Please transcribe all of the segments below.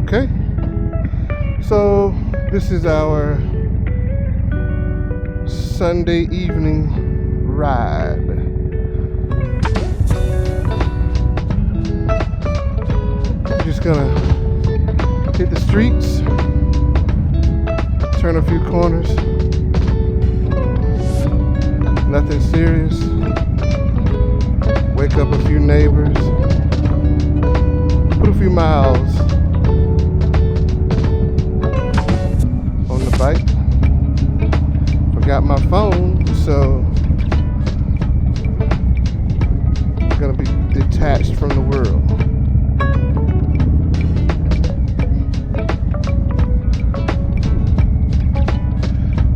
Okay, so this is our Sunday evening ride. I'm just gonna hit the streets, turn a few corners, nothing serious, wake up a few neighbors, put a few miles on the bike. Forgot my phone, so I'm gonna be detached from the world.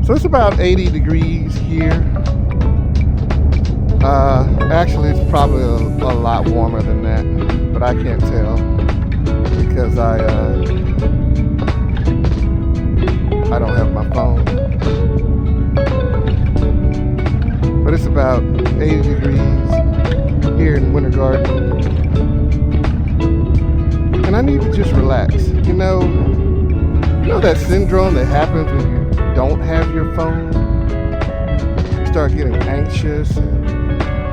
So it's about 80 degrees here. Actually, it's probably a lot warmer than that, but I can't tell because I don't have my phone. But it's about 80 degrees here in Winter Garden, and I need to just relax. You know that syndrome that happens when you don't have your phone? You start getting anxious and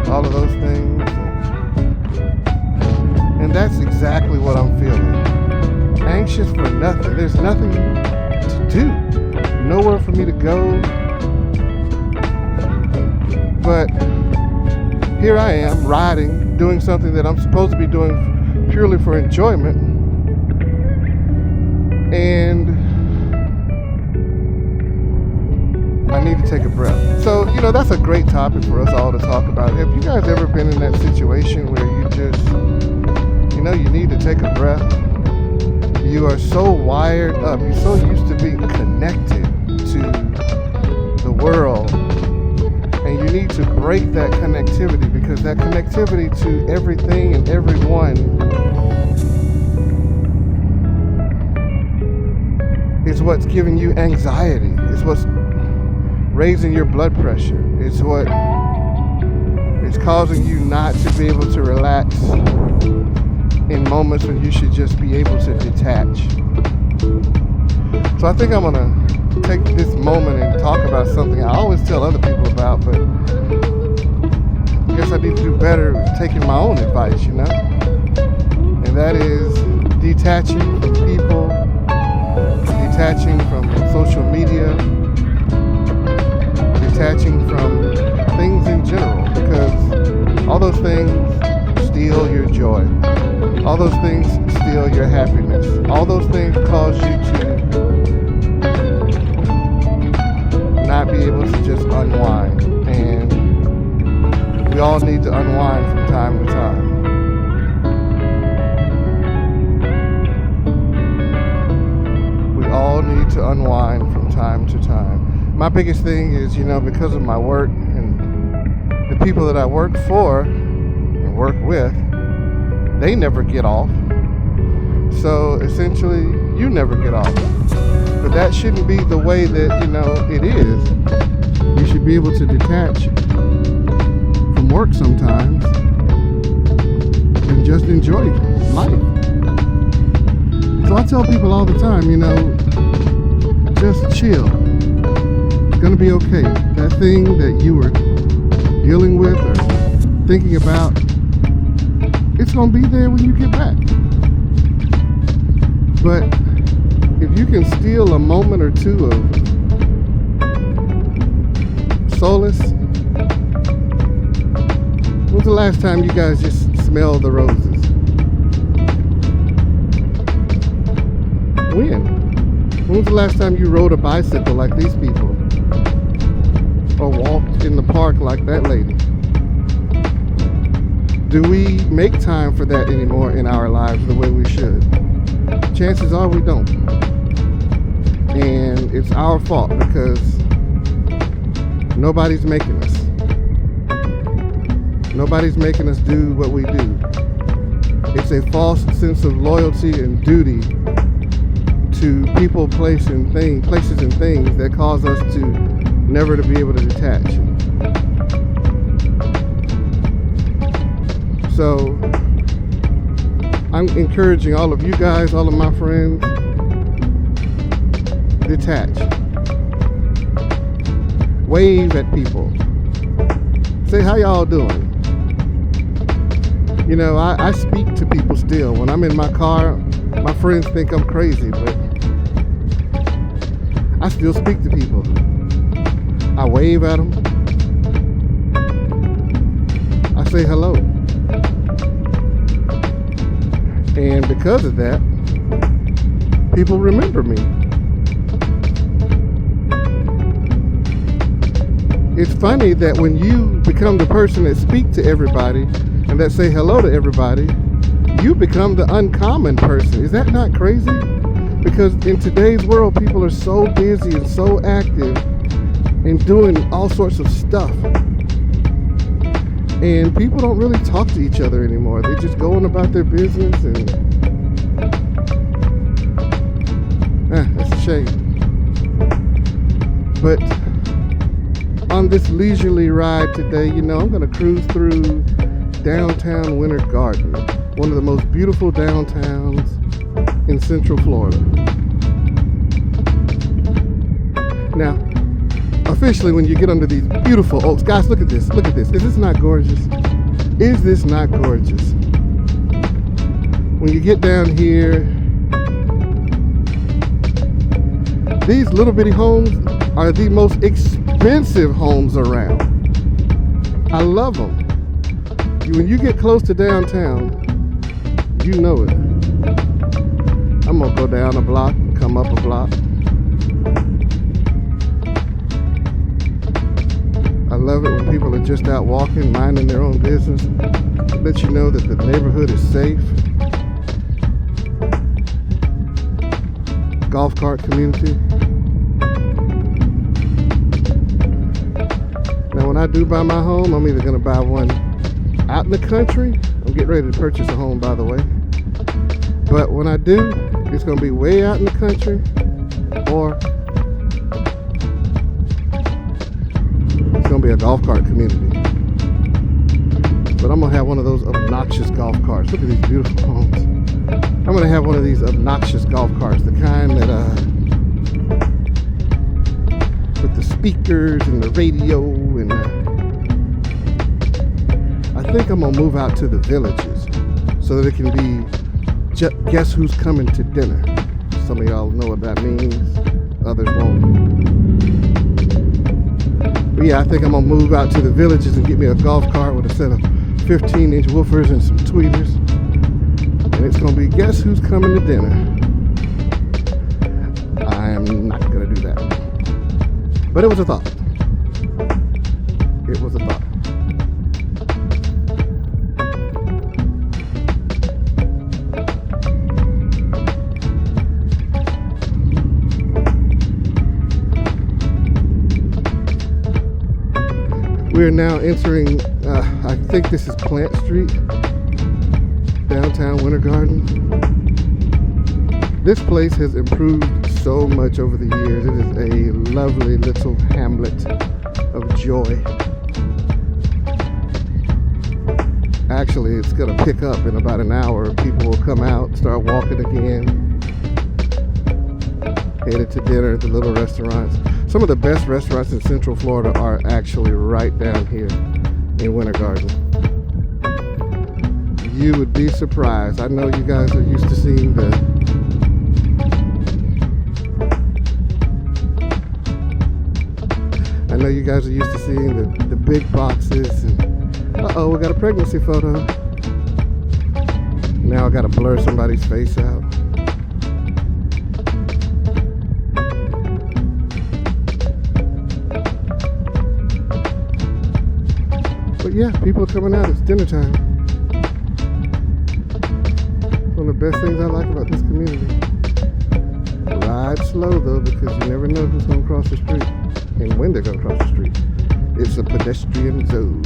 all of those things. And that's exactly what I'm feeling. Anxious for nothing. There's nothing to do. Nowhere for me to go. But here I am, riding, doing something that I'm supposed to be doing purely for enjoyment. And I need to take a breath. So, that's a great topic for us all to talk about. Have you guys ever been in that situation where you just, you need to take a breath? You are so wired up. You're so used to being connected to the world. And you need to break that connectivity, because that connectivity to everything and everyone is what's giving you anxiety. It's what's raising your blood pressure. It's what is causing you not to be able to relax in moments when you should just be able to detach. So I think I'm gonna take this moment and talk about something I always tell other people about, but I guess I need to do better with taking my own advice, and that is detaching from people, detaching from social media, detaching from things in general, because all those things steal your joy. All those things steal your happiness. All those things cause you to not be able to just unwind. And we all need to unwind from time to time. We all need to unwind from time to time. My biggest thing is, because of my work and the people that I work for and work with, they never get off. So essentially, you never get off. But that shouldn't be the way that, it is. You should be able to detach from work sometimes and just enjoy life. So I tell people all the time, just chill. It's gonna be okay. That thing that you were dealing with or thinking about, it's gonna be there when you get back. But if you can steal a moment or two of solace, when's the last time you guys just smelled the roses? When's the last time you rode a bicycle like these people? Or walked in the park like that lady? Do we make time for that anymore in our lives the way we should? Chances are we don't. And it's our fault because nobody's making us. Nobody's making us do what we do. It's a false sense of loyalty and duty to people, places, and things that cause us to never to be able to detach. So I'm encouraging all of you guys, all of my friends, detach. Wave at people. Say, how y'all doing? You know, I speak to people still. When I'm in my car, my friends think I'm crazy, but I still speak to people. I wave at them. I say hello. And because of that, people remember me. It's funny that when you become the person that speak to everybody and that say hello to everybody, you become the uncommon person. Is that not crazy? Because in today's world, people are so busy and so active and doing all sorts of stuff. And people don't really talk to each other anymore. They just go on about their business, and that's a shame. But on this leisurely ride today, you know, I'm going to cruise through downtown Winter Garden, one of the most beautiful downtowns in Central Florida. Now, officially, when you get under these beautiful oaks, guys, look at this, look at this. Is this not gorgeous? Is this not gorgeous? When you get down here, these little bitty homes are the most expensive homes around. I love them. When you get close to downtown, you know it. I'm gonna go down a block, come up a block. I love it when people are just out walking, minding their own business. Let you know that the neighborhood is safe. Golf cart community. Now when I do buy my home, I'm either gonna buy one out in the country. I'm getting ready to purchase a home, by the way. But when I do, it's gonna be way out in the country, or it's gonna be a golf cart community. But I'm gonna have one of those obnoxious golf carts. Look at these beautiful homes. I'm gonna have one of these obnoxious golf carts, the kind that with the speakers and the radio and I think I'm gonna move out to the villages so that it can be guess who's coming to dinner. Some of y'all know what that means, others won't. But yeah, I think I'm gonna move out to the villages and get me a golf cart with a set of 15-inch woofers and some tweeters. And it's gonna be guess who's coming to dinner. I am not gonna do that. But it was a thought. It was a thought. We are now entering, I think this is Plant Street, downtown Winter Garden. This place has improved so much over the years. It is a lovely little hamlet of joy. Actually, it's going to pick up in about an hour. People will come out, start walking again, headed to dinner at the little restaurants. Some of the best restaurants in Central Florida are actually right down here in Winter Garden. You would be surprised. I know you guys are used to seeing the big boxes. And, uh-oh, we got a pregnancy photo. Now I gotta blur somebody's face out. But yeah, people are coming out. It's dinner time. One of the best things I like about this community. Ride slow though, because you never know who's gonna cross the street and when they're gonna cross the street. It's a pedestrian zone.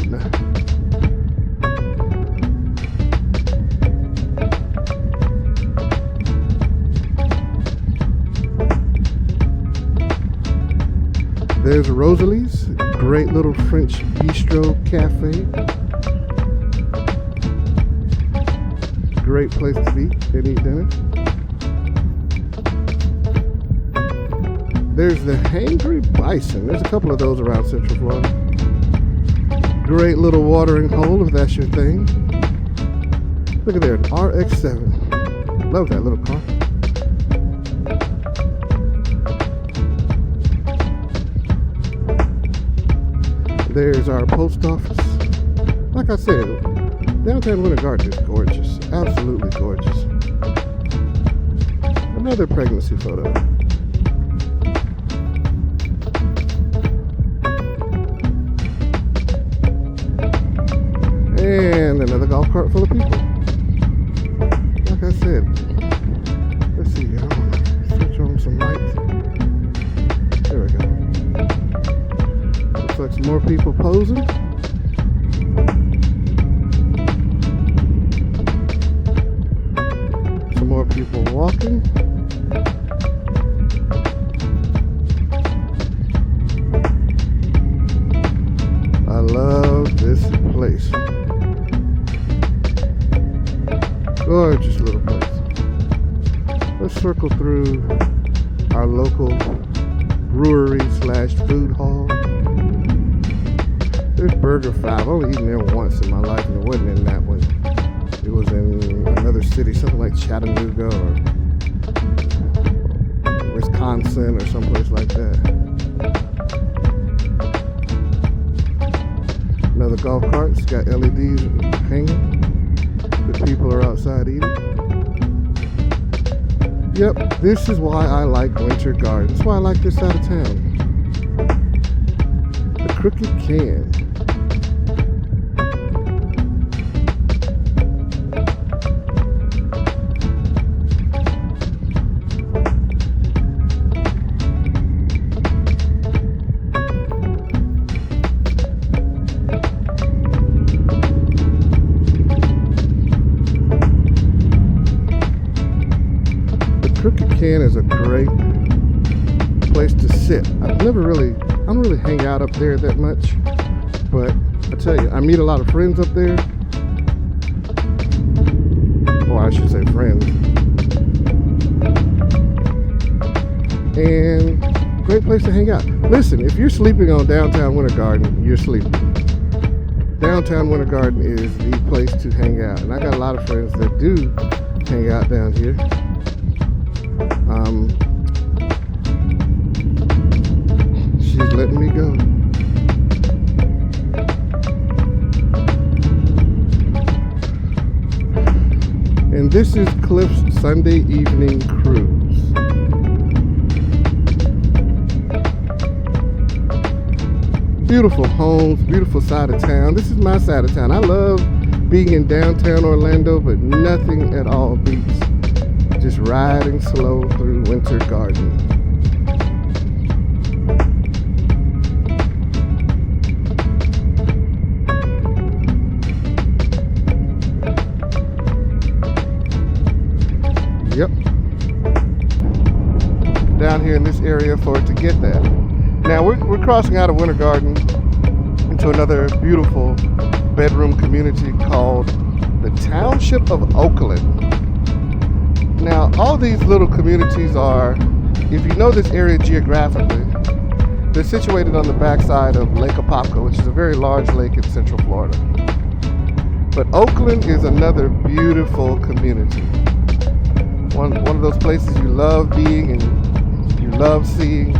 There's Rosalie's, great little French bistro cafe. great place to be and eat dinner. There's the Hangry Bison. There's a couple of those around Central Florida. Great little watering hole if that's your thing. Look at there, an RX-7. Love that little car. There's our post office. Like I said, downtown Winter Garden is gorgeous. Absolutely gorgeous. Another pregnancy photo. And another golf cart full of people. Like I said, let's see, I want to switch on some lights. There we go. Looks like some more people posing. Some more people walking. I love this place. Gorgeous little place. Let's circle through our local brewery slash food hall. There's Burger 5. I've only eaten there once in my life, and it wasn't in that one. It was in another city, something like Chattanooga or Wisconsin or someplace like that. Another golf cart. It's got LEDs hanging. The people are outside eating. Yep, this is why I like Winter Garden. That's why I like this side of town. The Crooked Can. Crooked Can is a great place to sit. I don't really hang out up there that much, but I tell you, I meet a lot of friends up there. Or I should say friends. And great place to hang out. Listen, if you're sleeping on downtown Winter Garden, you're sleeping. Downtown Winter Garden is the place to hang out. And I got a lot of friends that do hang out down here. She's letting me go. And this is Cliff's Sunday evening cruise. Beautiful homes, beautiful side of town. This is my side of town. I love being in downtown Orlando, but nothing at all beats just riding slow through Winter Garden. Yep. Down here in this area for it to get that. Now we're crossing out of Winter Garden into another beautiful bedroom community called the Township of Oakland. Now, all these little communities are, if you know this area geographically, they're situated on the backside of Lake Apopka, which is a very large lake in Central Florida. But Oakland is another beautiful community. One of those places you love being and you love seeing.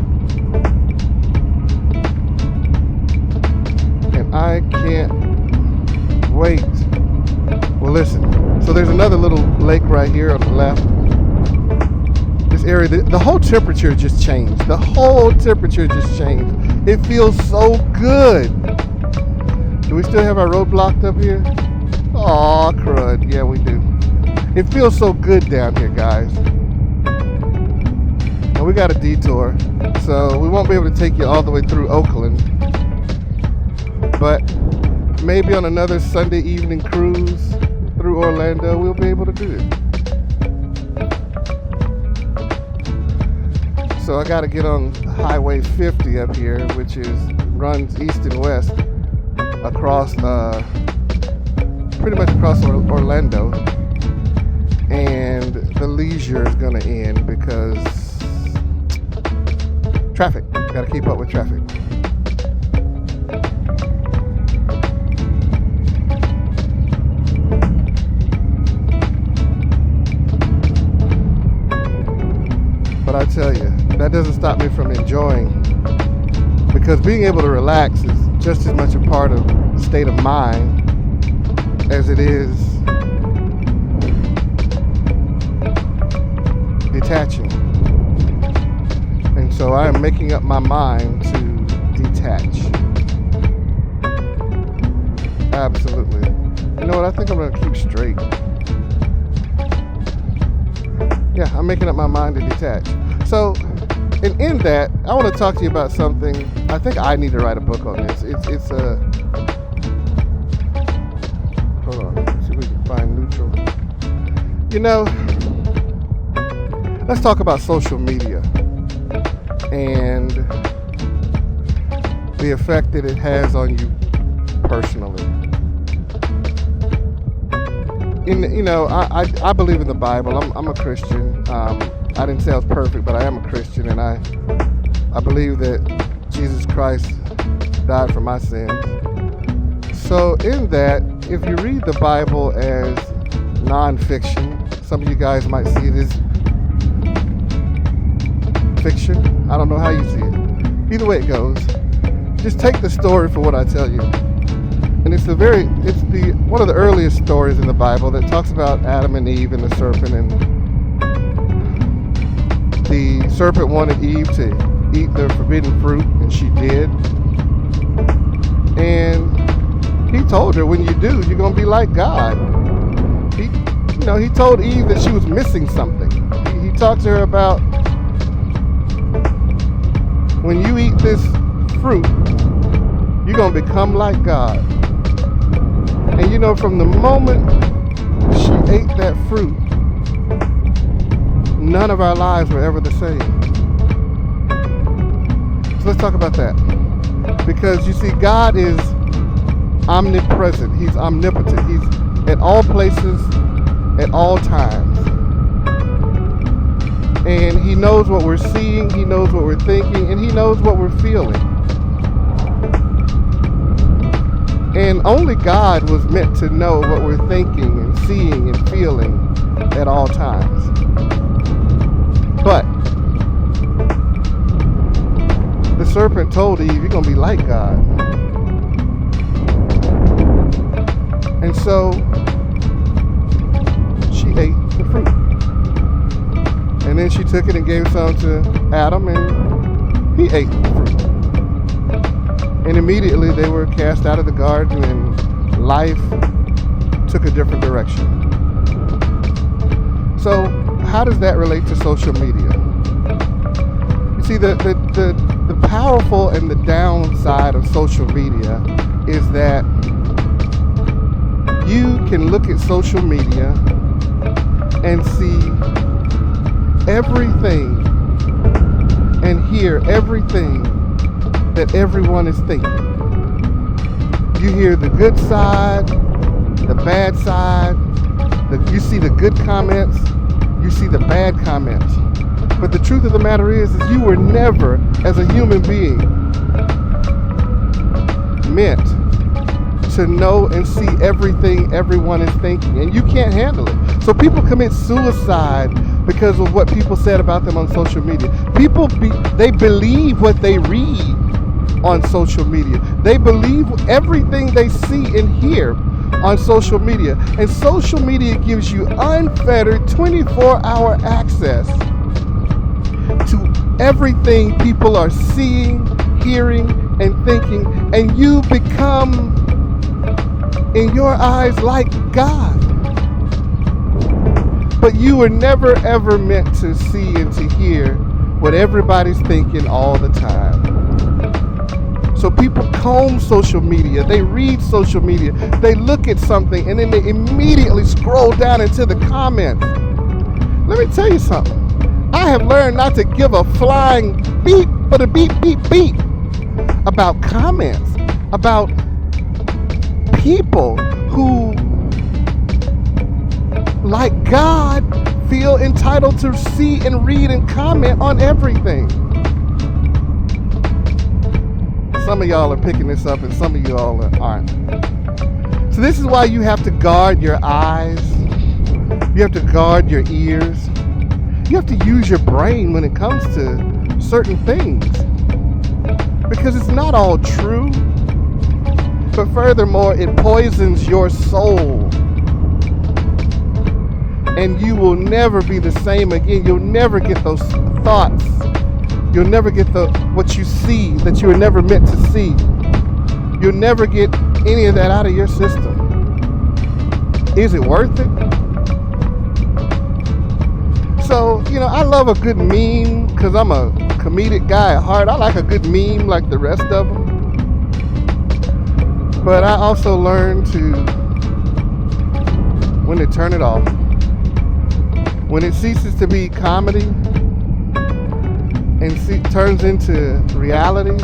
And I can't wait. Well, listen. So there's another little lake right here on the left. This area, the whole temperature just changed. The whole temperature just changed. It feels so good. Do we still have our road blocked up here? Aw, crud. Yeah, we do. It feels so good down here, guys. And we got a detour, so we won't be able to take you all the way through Oakland. But maybe on another Sunday evening cruise through Orlando, we'll be able to do it. So I got to get on Highway 50 up here, which runs east and west across, pretty much across Orlando. and the leisure is going to end because traffic. Got to keep up with traffic. But I tell you, that doesn't stop me from enjoying, because being able to relax is just as much a part of the state of mind as it is detaching. And so I am making up my mind to detach. Absolutely. You know what? I think I'm going to keep straight. Yeah, I'm making up my mind to detach. So, and in that, I want to talk to you about something. I think I need to write a book on this. It's a... Hold on. Let's see if we can find neutral. You know, let's talk about social media and the effect that it has on you personally. You know, I believe in the Bible. I'm a Christian. I didn't say I was perfect, but I am a Christian, and I believe that Jesus Christ died for my sins. So in that, if you read the Bible as non-fiction, some of you guys might see it as fiction. I don't know how you see it. Either way it goes, just take the story for what I tell you. And it's one of the earliest stories in the Bible that talks about Adam and Eve and the serpent. And the serpent wanted Eve to eat the forbidden fruit, and she did. And he told her, when you do, you're going to be like God. He told Eve that she was missing something. He talked to her about, when you eat this fruit, you're going to become like God. And you know, from the moment she ate that fruit, none of our lives were ever the same. So let's talk about that. Because you see, God is omnipresent. He's omnipotent. He's at all places, at all times. And He knows what we're seeing, He knows what we're thinking, and He knows what we're feeling. And only God was meant to know what we're thinking and seeing and feeling at all times. But the serpent told Eve, you're going to be like God. And so she ate the fruit. And then she took it and gave some to Adam, and he ate the fruit. And immediately they were cast out of the garden, and life took a different direction. So how does that relate to social media? You see, the powerful and the downside of social media is that you can look at social media and see everything and hear everything that everyone is thinking. You hear the good side, the bad side, you see the good comments, you see the bad comments. But the truth of the matter is you were never, as a human being, meant to know and see everything everyone is thinking, and you can't handle it. So people commit suicide because of what people said about them on social media. They believe what they read on social media. They believe everything they see and hear on social media. And social media gives you unfettered 24-hour access to everything people are seeing, hearing, and thinking. And you become, in your eyes, like God. But you were never ever meant to see and to hear what everybody's thinking all the time. So people comb social media, they read social media, they look at something, and then they immediately scroll down into the comments. Let me tell you something. I have learned not to give a flying beep, but a beep, beep, beep about comments, about people who like God, feel entitled to see and read and comment on everything. Some of y'all are picking this up and some of y'all aren't. So this is why you have to guard your eyes. You have to guard your ears. You have to use your brain when it comes to certain things. Because it's not all true. But furthermore, it poisons your soul. And you will never be the same again. You'll never get those thoughts. You'll never get what you see that you were never meant to see. You'll never get any of that out of your system. Is it worth it? So, I love a good meme because I'm a comedic guy at heart. I like a good meme like the rest of them. But I also learned when to turn it off. When it ceases to be comedy and turns into reality,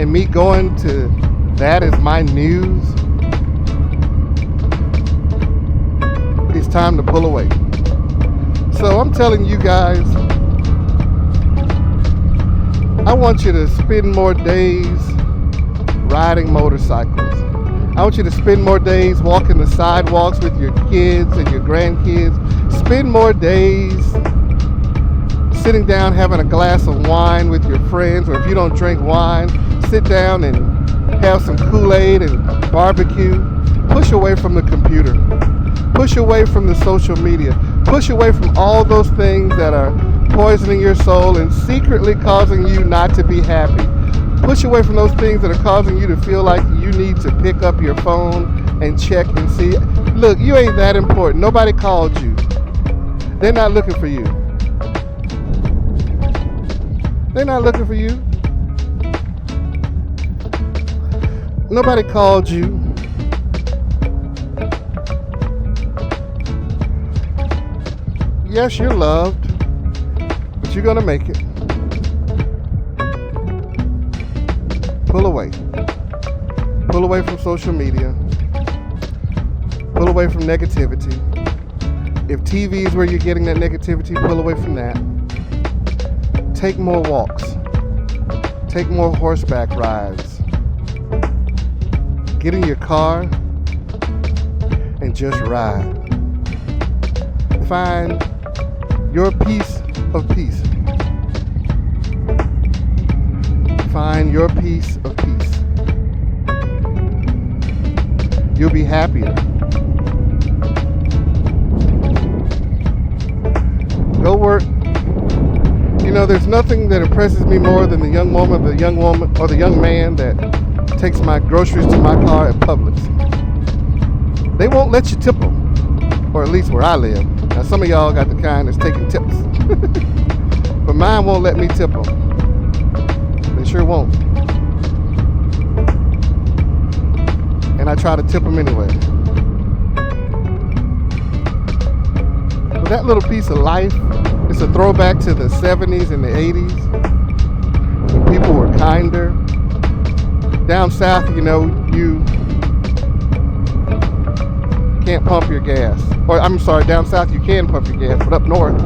and me going to that as my news, it's time to pull away. So I'm telling you guys, I want you to spend more days riding motorcycles. I want you to spend more days walking the sidewalks with your kids and your grandkids. Spend more days sitting down having a glass of wine with your friends, or if you don't drink wine, sit down and have some Kool-Aid and barbecue. Push away from the computer. Push away from the social media. Push away from all those things that are poisoning your soul and secretly causing you not to be happy. Push away from those things that are causing you to feel like you need to pick up your phone and check and see. Look, you ain't that important. Nobody called you. They're not looking for you. They're not looking for you. Nobody called you. Yes, you're loved, but you're gonna make it. Pull away. Pull away from social media. Pull away from negativity. If TV is where you're getting that negativity, pull away from that. Take more walks. Take more horseback rides. Get in your car and just ride. Find your piece of peace. Find your piece of peace. You'll be happier. Go work. There's nothing that impresses me more than the young woman, or the young man that takes my groceries to my car at Publix. They won't let you tip them, or at least where I live. Now, some of y'all got the kind that's taking tips, but mine won't let me tip them. They sure won't. And I try to tip them anyway. But that little piece of life, it's a throwback to the 70s and the 80s when people were kinder. Down south, you can't pump your gas. Or I'm sorry, down south you can pump your gas, but up north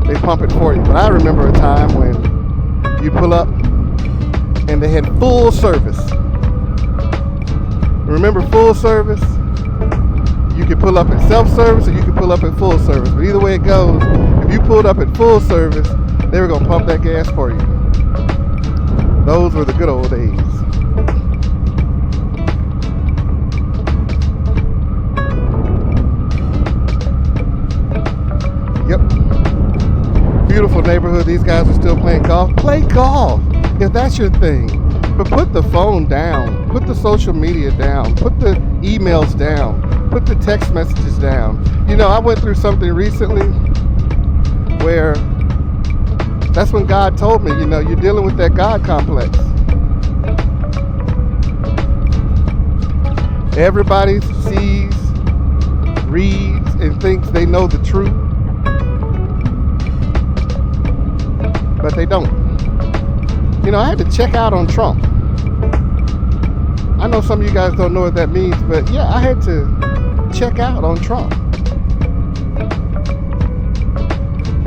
they pump it for you. But I remember a time when you pull up and they had full service. Remember full service? You could pull up at self-service or you could pull up at full service. But either way it goes, if you pulled up at full service, they were going to pump that gas for you. Those were the good old days. Yep. Beautiful neighborhood. These guys are still playing golf. Play golf if that's your thing. But put the phone down. Put the social media down. Put the emails down. Put the text messages down. I went through something recently where that's when God told me, you're dealing with that God complex. Everybody sees, reads, and thinks they know the truth, but they don't. I had to check out on Trump. I know some of you guys don't know what that means, but yeah, I had to check out on Trump.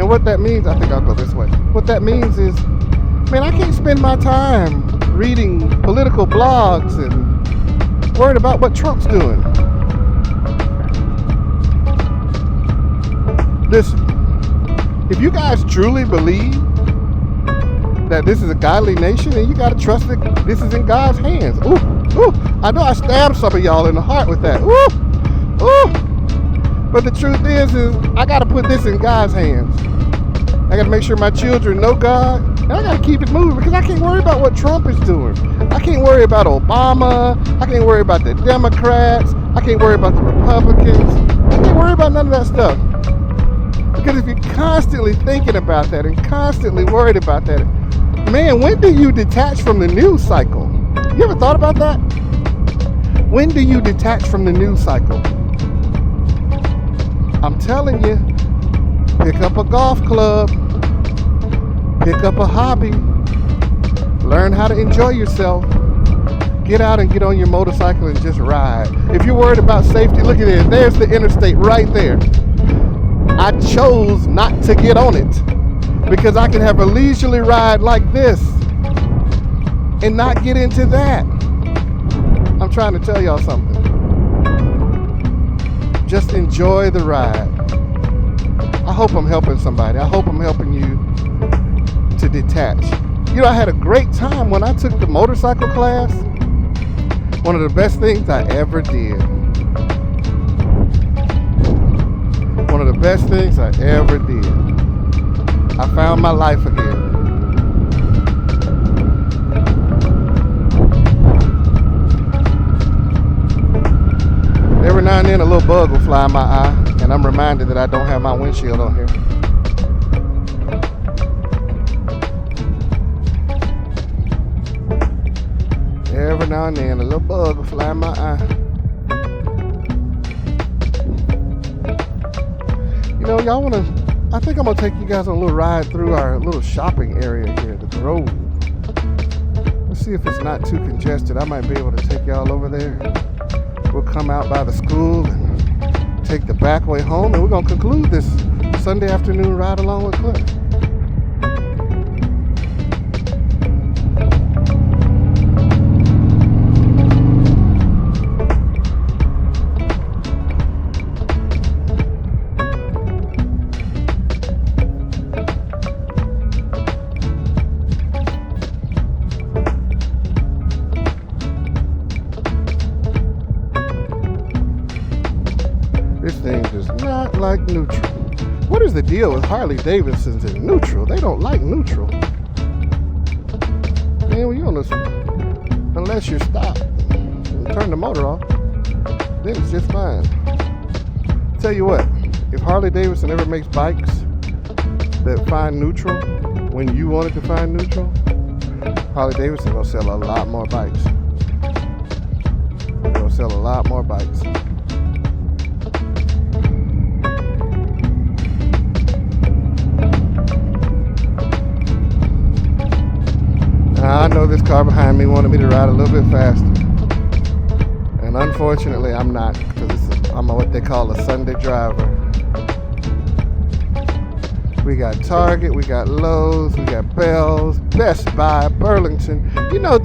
And what that means, I think I'll go this way. What that means is, man, I can't spend my time reading political blogs and worried about what Trump's doing. Listen, if you guys truly believe that this is a godly nation, then you got to trust that this is in God's hands. Ooh, I know I stabbed some of y'all in the heart with that. But the truth is I got to put this in God's hands. I got to make sure my children know God, and I got to keep it moving because I can't worry about what Trump is doing. I can't worry about Obama. I can't worry about the Democrats. I can't worry about the Republicans. I can't worry about none of that stuff. Because if you're constantly thinking about that and constantly worried about that, man, when do you detach from the news cycle? You ever thought about that? When do you detach from the news cycle? I'm telling you, pick up a golf club, pick up a hobby, learn how to enjoy yourself. Get out and get on your motorcycle and just ride. If you're worried about safety, look at it. There's the interstate right there. I chose not to get on it because I can have a leisurely ride like this and not get into that. I'm trying to tell y'all something. Just enjoy the ride. I hope I'm helping somebody. I hope I'm helping you to detach. You know, I had a great time when I took the motorcycle class. One of the best things I ever did. One of the best things I ever did. I found my life again. Every now and then a little bug will fly in my eye, and I'm reminded that I don't have my windshield on here. Every now and then a little bug will fly in my eye. You know, y'all I think I'm gonna take you guys on a little ride through our little shopping area here, the Grove. Let's see if it's not too congested. I might be able to take y'all over there. We'll come out by the school and take the back way home, and we're gonna conclude this Sunday afternoon ride along with Cliff. This thing does not like neutral. What is the deal with Harley-Davidsons and neutral? They don't like neutral. Man, when you're on this, unless you stop and turn the motor off, then it's just fine. Tell you what, if Harley-Davidson ever makes bikes that find neutral when you wanted to find neutral, Harley-Davidson will sell a lot more bikes. They'll sell a lot more bikes. I know this car behind me wanted me to ride a little bit faster, and unfortunately I'm not, because I'm what they call a Sunday driver. We got Target, we got Lowe's, we got Bell's, Best Buy, Burlington. You know,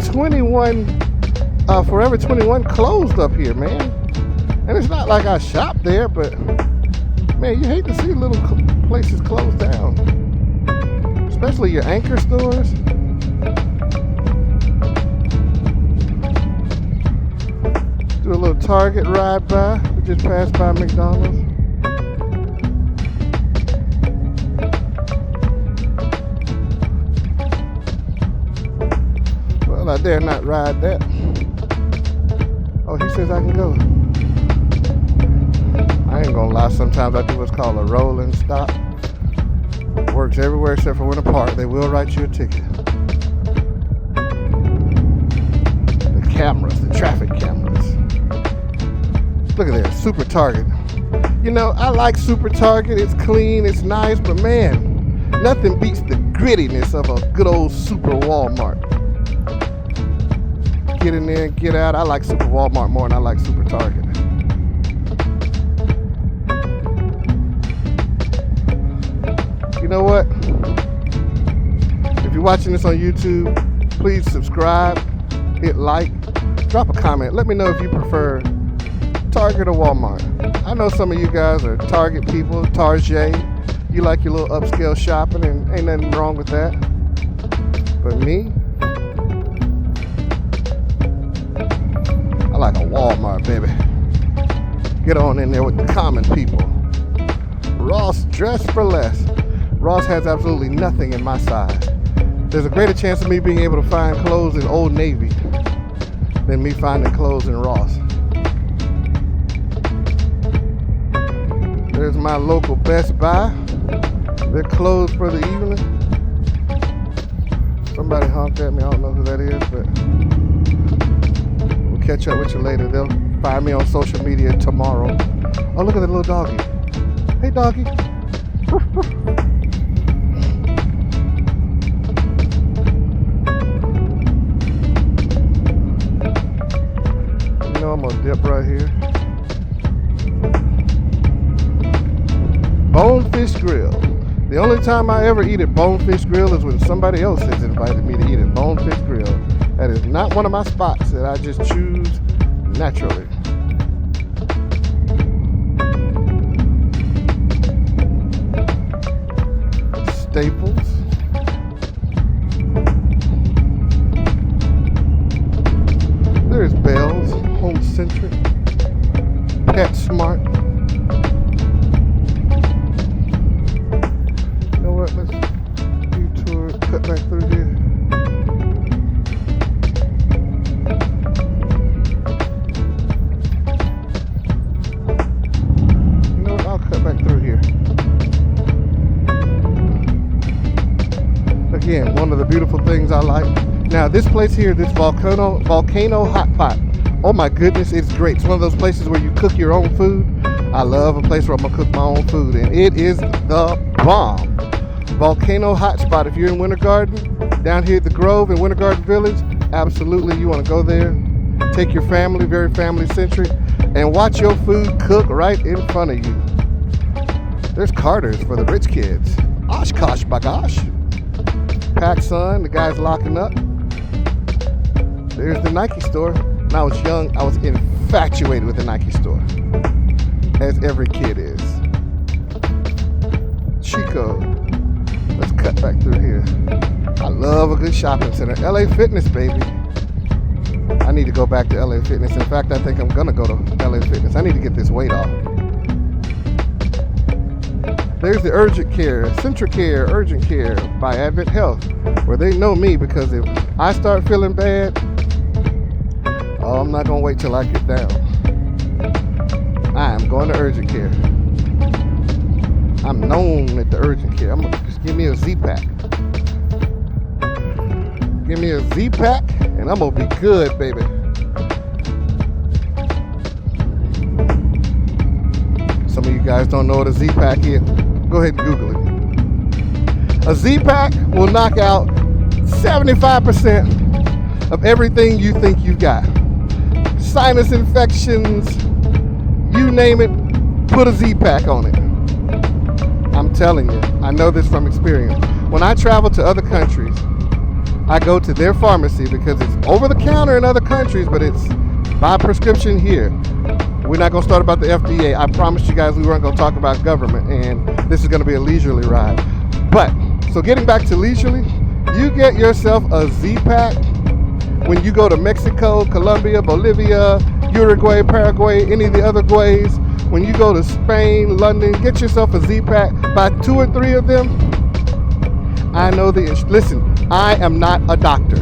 Forever 21 closed up here, man. And it's not like I shop there, but man, you hate to see little places close down, especially your anchor stores. Do a little Target ride by. We just passed by McDonald's. Well, I dare not ride that. Oh, he says I can go. I ain't gonna lie, sometimes I do what's called a rolling stop. It works everywhere except for Winter Park. They will write you a ticket. The cameras, the traffic cameras. Look at that, Super Target. You know, I like Super Target. It's clean, it's nice, but man, nothing beats the grittiness of a good old Super Walmart. Get in there and get out. I like Super Walmart more than I like Super Target. You know what? If you're watching this on YouTube, please subscribe, hit like, drop a comment. Let me know if you prefer Target or Walmart. I know some of you guys are Target people, Target. You like your little upscale shopping, and ain't nothing wrong with that. But me, I like a Walmart, baby. Get on in there with the common people. Ross, dress for less. Ross has absolutely nothing in my size. There's a greater chance of me being able to find clothes in Old Navy than me finding clothes in Ross. There's my local Best Buy. They're closed for the evening. Somebody honked at me. I don't know who that is, but we'll catch up with you later. They'll find me on social media tomorrow. Oh, look at that little doggy. Hey, doggy. You know I'm gonna dip right here. Bonefish Grill. The only time I ever eat at Bonefish Grill is when somebody else has invited me to eat at Bonefish Grill. That is not one of my spots that I just choose naturally. Staples. There's Bell's, Home Centric, PetSmart. You know what? Let's detour, cut back through here. You know what? I'll cut back through here. Again, one of the beautiful things I like. Now, this place here, this volcano hot pot. Oh my goodness, it's great. It's one of those places where you cook your own food. I love a place where I'm gonna cook my own food, and it is the bomb. Volcano hot spot. If you're in Winter Garden, down here at the Grove in Winter Garden Village, absolutely you want to go there. Take your family, very family centric, and watch your food cook right in front of you. There's Carter's for the rich kids. Oshkosh bagosh. PacSun, the guy's locking up. There's the Nike store. When I was young, I was infatuated with the Nike store, as every kid is. Chico. Let's cut back through here. I love a good shopping center. LA Fitness, baby. I need to go back to LA Fitness. In fact, I think I'm gonna go to LA Fitness. I need to get this weight off. There's the Urgent Care, Centricare Urgent Care by Advent Health, where they know me, because if I start feeling bad, oh, I'm not gonna wait till I get down. I am going to Urgent Care. I'm known at the Urgent Care. I'm gonna just give me a Z-Pack. Give me a Z-Pack, and I'm gonna be good, baby. Some of you guys don't know what a Z-Pack is. Go ahead and Google it. A Z-Pack will knock out 75% of everything you think you've got. Sinus infections, you name it, put a Z-Pack on it. I'm telling you, I know this from experience. When I travel to other countries, I go to their pharmacy because it's over the counter in other countries, but it's by prescription here. We're not going to start about the FDA. I promised you guys we weren't going to talk about government, and this is going to be a leisurely ride. But, so getting back to leisurely, you get yourself a Z-Pack when you go to Mexico, Colombia, Bolivia, Uruguay, Paraguay, any of the other guays. When you go to Spain, London, get yourself a Z-Pack. Buy 2 or 3 of them. I know listen, I am not a doctor.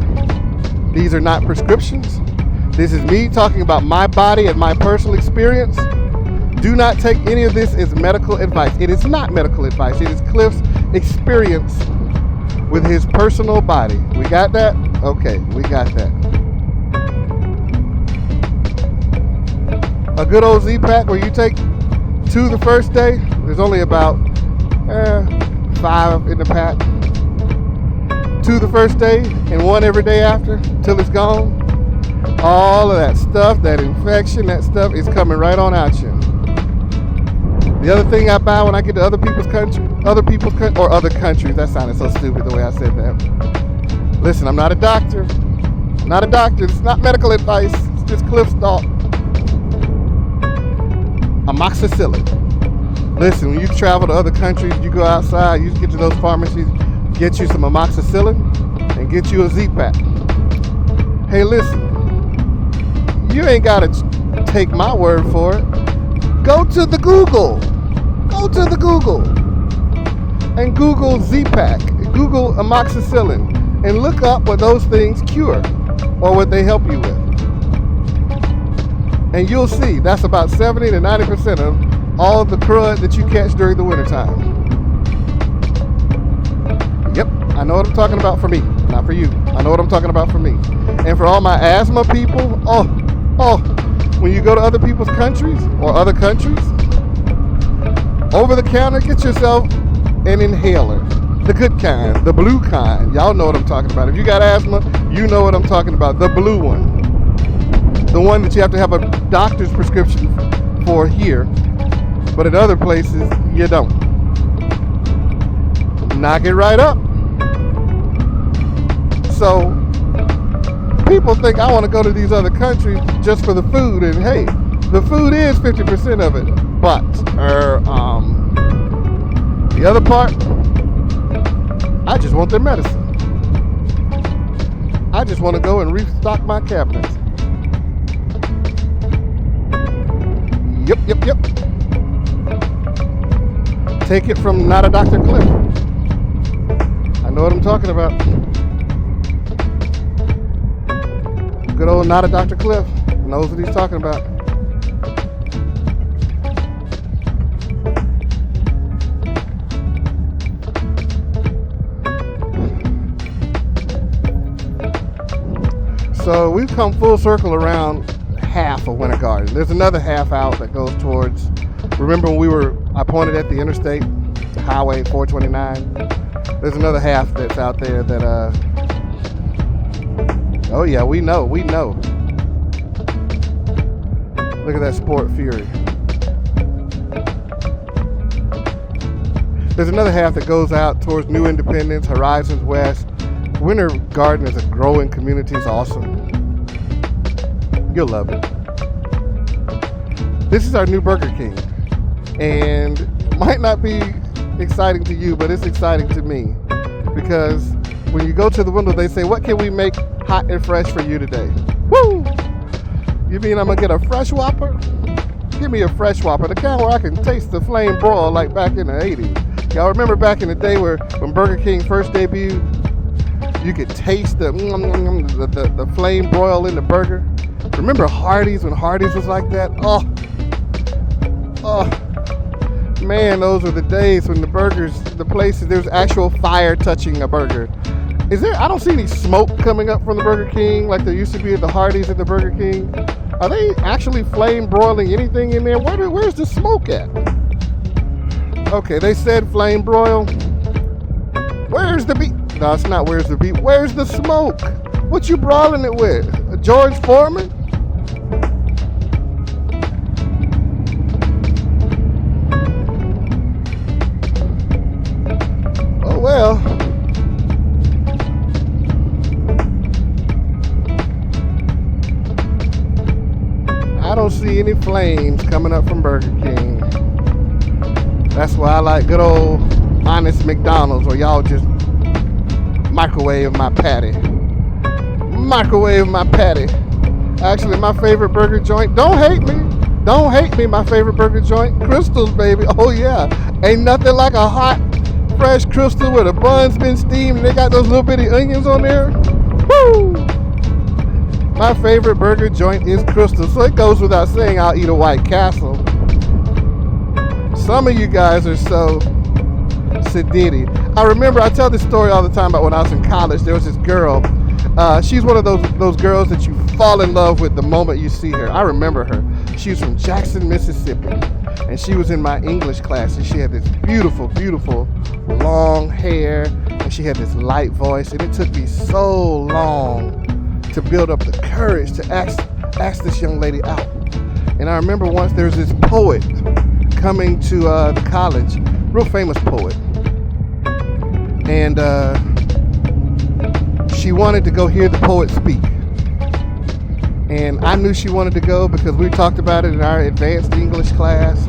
These are not prescriptions. This is me talking about my body and my personal experience. Do not take any of this as medical advice. It is not medical advice. It is Cliff's experience with his personal body. We got that? Okay, we got that. A good old Z-Pack where you take 2 the first day. There's only about 5 in the pack. 2 the first day and 1 every day after till it's gone. All of that stuff, that infection, that stuff is coming right on out you. The other thing I buy when I get to other countries, or other countries, that sounded so stupid the way I said that. Listen, I'm not a doctor. It's not medical advice. It's just Cliff's thought. Amoxicillin. Listen, when you travel to other countries, you go outside, you get to those pharmacies, get you some amoxicillin, and get you a Z-Pack. Hey, listen, you ain't got to take my word for it. Go to the Google and Google Z-Pack, Google amoxicillin, and look up what those things cure or what they help you with. And you'll see that's about 70 to 90% of all the crud that you catch during the wintertime. Yep, I know what I'm talking about for me, not for you. I know what I'm talking about for me. And for all my asthma people, when you go to other people's countries or other countries, over the counter, get yourself an inhaler. The good kind, the blue kind. Y'all know what I'm talking about. If you got asthma, you know what I'm talking about. The blue one. The one that you have to have a doctor's prescription for here, but in other places, you don't. Knock it right up. So, people think I want to go to these other countries just for the food, and hey, the food is 50% of it, but the other part, I just want their medicine. I just want to go and restock my cabinets. Yep. Take it from Not a Dr. Cliff. I know what I'm talking about. Good old Not a Dr. Cliff knows what he's talking about. So we've come full circle around half of Winter Garden. There's another half out that goes towards, remember when I pointed at the interstate, the highway 429? There's another half that's out there that, oh yeah, we know. Look at that Sport Fury. There's another half that goes out towards New Independence, Horizons West. Winter Garden is a growing community. It's awesome. You'll love it. This is our new Burger King. And it might not be exciting to you, but it's exciting to me. Because when you go to the window, they say, what can we make hot and fresh for you today? Woo! You mean I'm going to get a fresh Whopper? Give me a fresh Whopper. The kind where I can taste the flame broil like back in the 80s. Y'all remember back in the day when Burger King first debuted? You could taste the flame broil in the burger. Remember Hardee's when Hardee's was like that? Oh, man, those were the days when the places, there was actual fire touching a burger. I don't see any smoke coming up from the Burger King like there used to be at the Hardee's and the Burger King. Are they actually flame broiling anything in there? Where's the smoke at? Okay, they said flame broil. Where's the beef? No, it's not where's the beef. Where's the smoke? What you broiling it with? A George Foreman? Oh well. I don't see any flames coming up from Burger King. That's why I like good old honest McDonald's, where y'all just microwave my patty. Actually, my favorite burger joint, don't hate me, my favorite burger joint, Crystal's, baby. Oh yeah, ain't nothing like a hot, fresh Crystal where the bun's been steamed and they got those little bitty onions on there. Woo! My favorite burger joint is Crystal, so it goes without saying I'll eat a White Castle. Some of you guys are so sedity. I remember, I tell this story all the time about when I was in college. There was this girl. She's one of those girls that you fall in love with the moment you see her. I remember her. She was from Jackson, Mississippi, and she was in my English class. And she had this beautiful, beautiful long hair, and she had this light voice. And it took me so long to build up the courage to ask this young lady out. And I remember once there was this poet coming to the college, real famous poet. And she wanted to go hear the poet speak. And I knew she wanted to go because we talked about it in our advanced English class.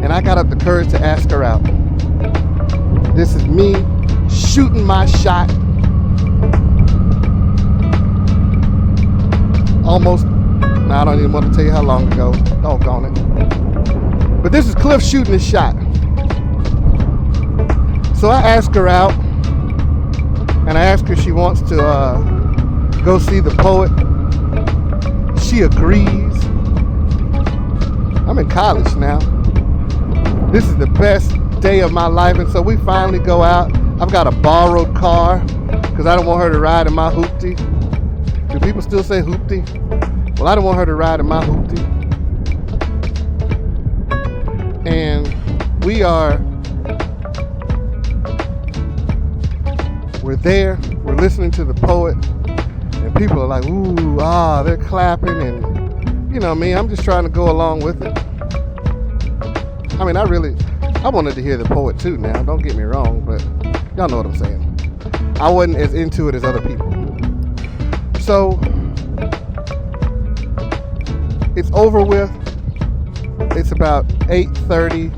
And I got up the courage to ask her out. This is me shooting my shot. Almost, I don't even want to tell you how long ago. Doggone it. But this is Cliff shooting his shot. So I asked her out. And I asked her if she wants to go see the poet. She agrees. I'm in college now. This is the best day of my life. And so we finally go out. I've got a borrowed car because I don't want her to ride in my hoopty. Do people still say hoopty? Well, I don't want her to ride in my hoopty. And we're there, we're listening to the poet, and people are like, ooh, they're clapping, and you know me, I'm just trying to go along with it. I mean, I wanted to hear the poet too now, don't get me wrong, but y'all know what I'm saying. I wasn't as into it as other people. So, it's over with. It's about 8:30,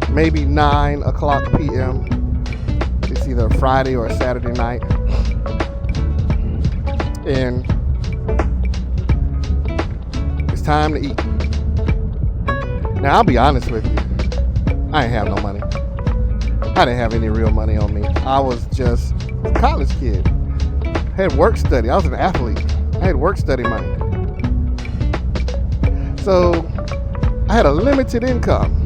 maybe 9 o'clock p.m. It's either a Friday or a Saturday night. And it's time to eat. Now, I'll be honest with you. I ain't have no money. I didn't have any real money on me. I was just a college kid. I had work study. I was an athlete. I had work study money. So I had a limited income.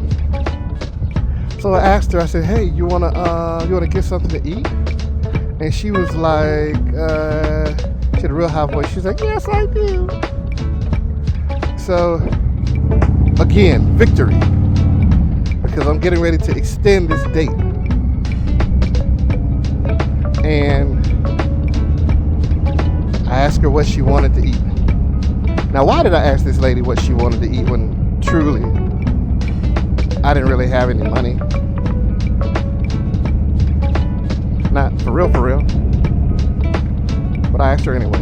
So I asked her, I said, hey, you wanna get something to eat? And she was like, she had a real high voice. She's like, yes, I do. So again, victory. Because I'm getting ready to extend this date. And I asked her what she wanted to eat. Now, why did I ask this lady what she wanted to eat when truly I didn't really have any money? Not for real, but I asked her anyway.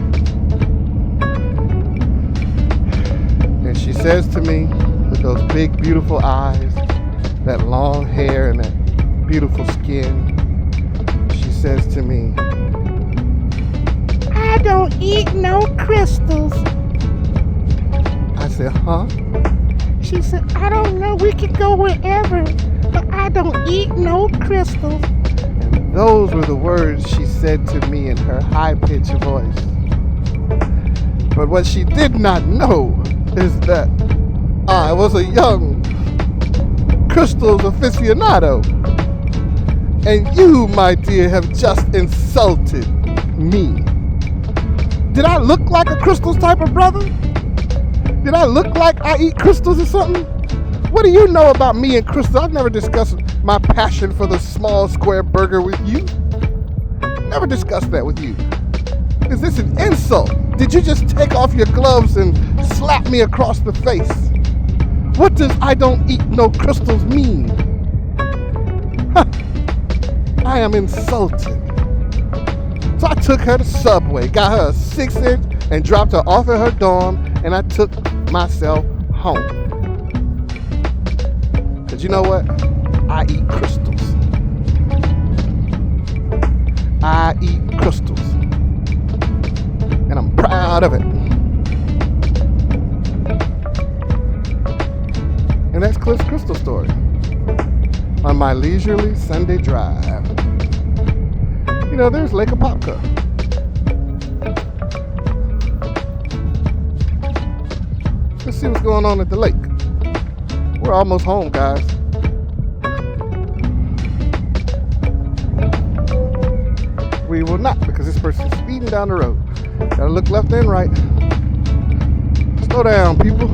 And she says to me with those big, beautiful eyes, that long hair and that beautiful skin, she says to me, I don't eat no crystals. I said, huh? She said, I don't know, we can go wherever, but I don't eat no crystals. And those were the words she said to me in her high-pitched voice. But what she did not know is that I was a young crystals aficionado. And you, my dear, have just insulted me. Did I look like a crystals type of brother? Did I look like I eat crystals or something? What do you know about me and crystals? I've never discussed my passion for the small square burger with you. Never discussed that with you. Is this an insult? Did you just take off your gloves and slap me across the face? What does I don't eat no crystals mean? I am insulted. So I took her to Subway, got her a 6-inch and dropped her off at her dorm, and I took myself home. Because you know what? I eat crystals. I eat crystals. And I'm proud of it. And that's Cliff's Crystal Story on my leisurely Sunday drive. You know, there's Lake Apopka. Let's see what's going on at the lake. We're almost home, guys. We will not, because this person's speeding down the road. Gotta look left and right. Slow down, people.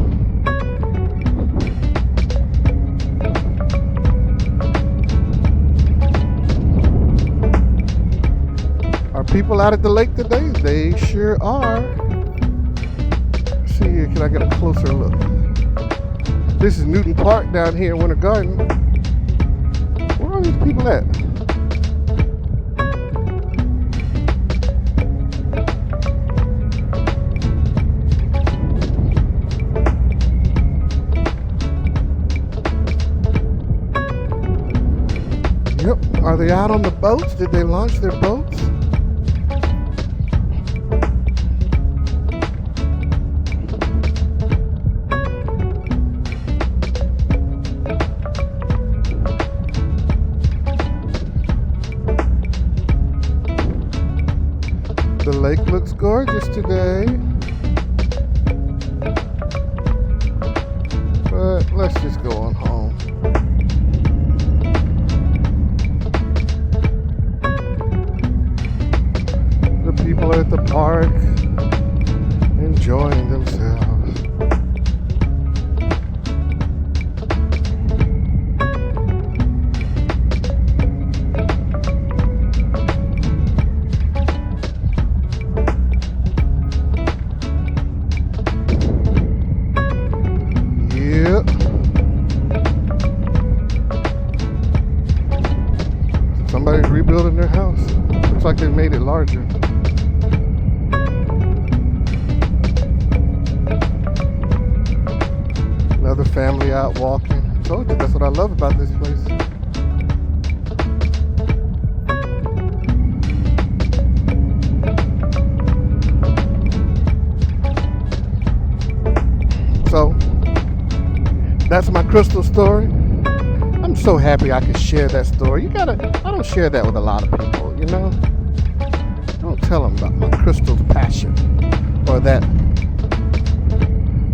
Are people out at the lake today? They sure are. Let's see here, can I get a closer look? This is Newton Park down here in Winter Garden. Where are these people at? Yep. Are they out on the boats? Did they launch their boats? The lake looks gorgeous today, but let's just go on home. The people are at the park enjoying themselves. Somebody's rebuilding their house. Looks like they made it larger. Another family out walking. I told you, that's what I love about this place. So, that's my crystal story. I'm so happy I could share that story. I don't share that with a lot of people, you know? I don't tell them about my crystal's passion, or that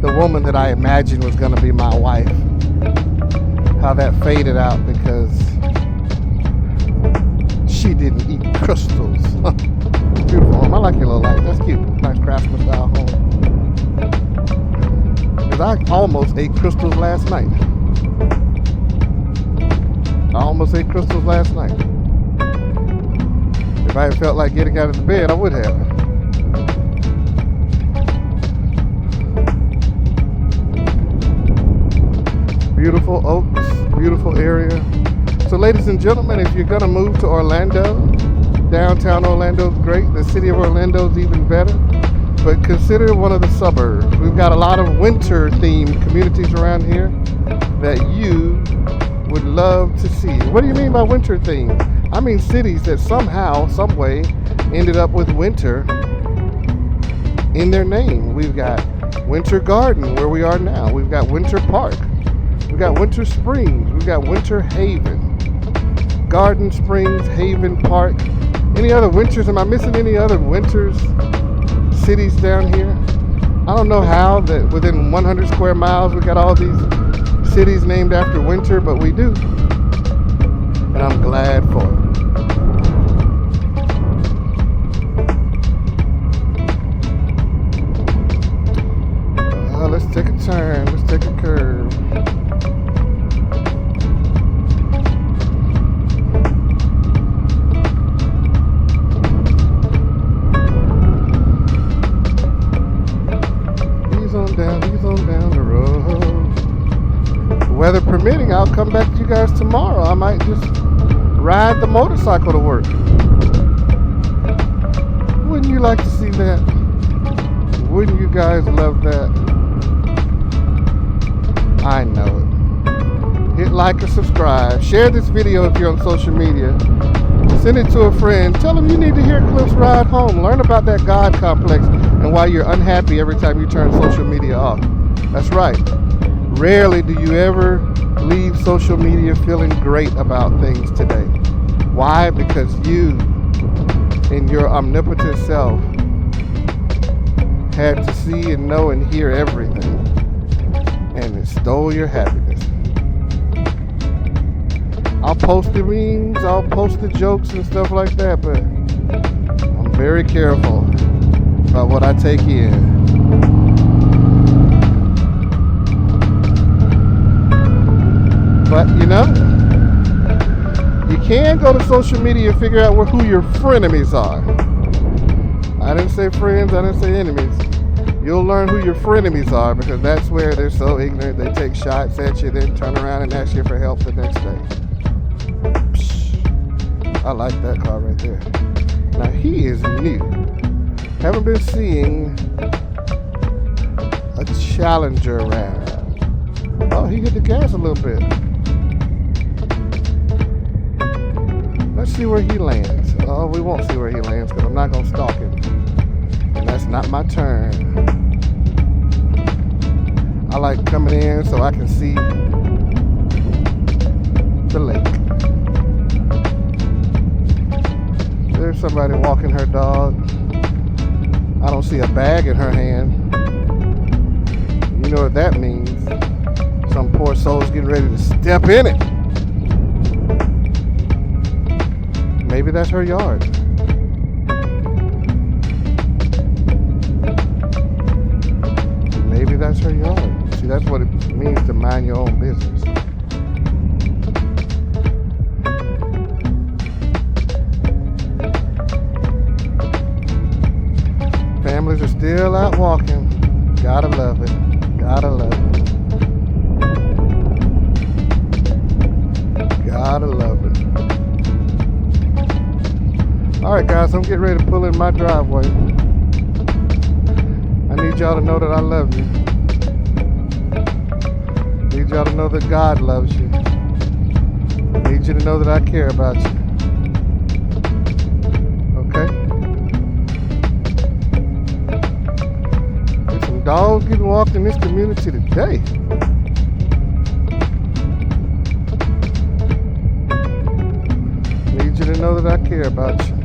the woman that I imagined was going to be my wife, how that faded out because she didn't eat crystals. Beautiful home. I like your little light. That's cute. Nice craftsman style home. Because I almost ate crystals last night. I almost ate crystals last night. If I had felt like getting out of the bed, I would have. Beautiful oaks, beautiful area. So ladies and gentlemen, if you're gonna move to Orlando, downtown Orlando is great. The city of Orlando is even better. But consider one of the suburbs. We've got a lot of winter themed communities around here that you would love to see. What do you mean by winter theme? I mean cities that somehow, some way, ended up with winter in their name. We've got Winter Garden, where we are now. We've got Winter Park. We've got Winter Springs. We've got Winter Haven. Garden Springs, Haven Park. Any other winters? Am I missing any other winters cities down here? I don't know how that within 100 square miles we got all these cities named after winter, but we do, and I'm glad for it. Let's take a turn. Let's take a curve. Ease on down the road. Weather permitting, I'll come back to you guys tomorrow. I might just ride the motorcycle to work. Wouldn't you like to see that? Wouldn't you guys love that? I know it. Hit like or subscribe. Share this video if you're on social media. Send it to a friend. Tell them you need to hear Cliff's Ride Home. Learn about that God complex and why you're unhappy every time you turn social media off. That's right. Rarely do you ever leave social media feeling great about things today. Why? Because you, in your omnipotent self, had to see and know and hear everything, and it stole your happiness. I'll post the memes, I'll post the jokes and stuff like that, but I'm very careful about what I take in. But you know, you can go to social media and figure out who your frenemies are. I didn't say friends, I didn't say enemies. You'll learn who your frenemies are, because that's where they're so ignorant. They take shots at you, then turn around and ask you for help the next day. Psh, I like that car right there. Now he is new. Haven't been seeing a Challenger around. Oh, he hit the gas a little bit. Let's see where he lands. Oh, we won't see where he lands because I'm not going to stalk him. And that's not my turn. I like coming in so I can see the lake. There's somebody walking her dog. I don't see a bag in her hand. You know what that means. Some poor soul's getting ready to step in it. Maybe that's her yard. Maybe that's her yard. See, that's what it means to mind your own business. Families are still out walking. Gotta love it. Gotta love it. Gotta love it. Alright guys, I'm getting ready to pull in my driveway. I need y'all to know that I love you. I need y'all to know that God loves you. I need you to know that I care about you. Okay? There's some dogs getting walked in this community today. I need you to know that I care about you.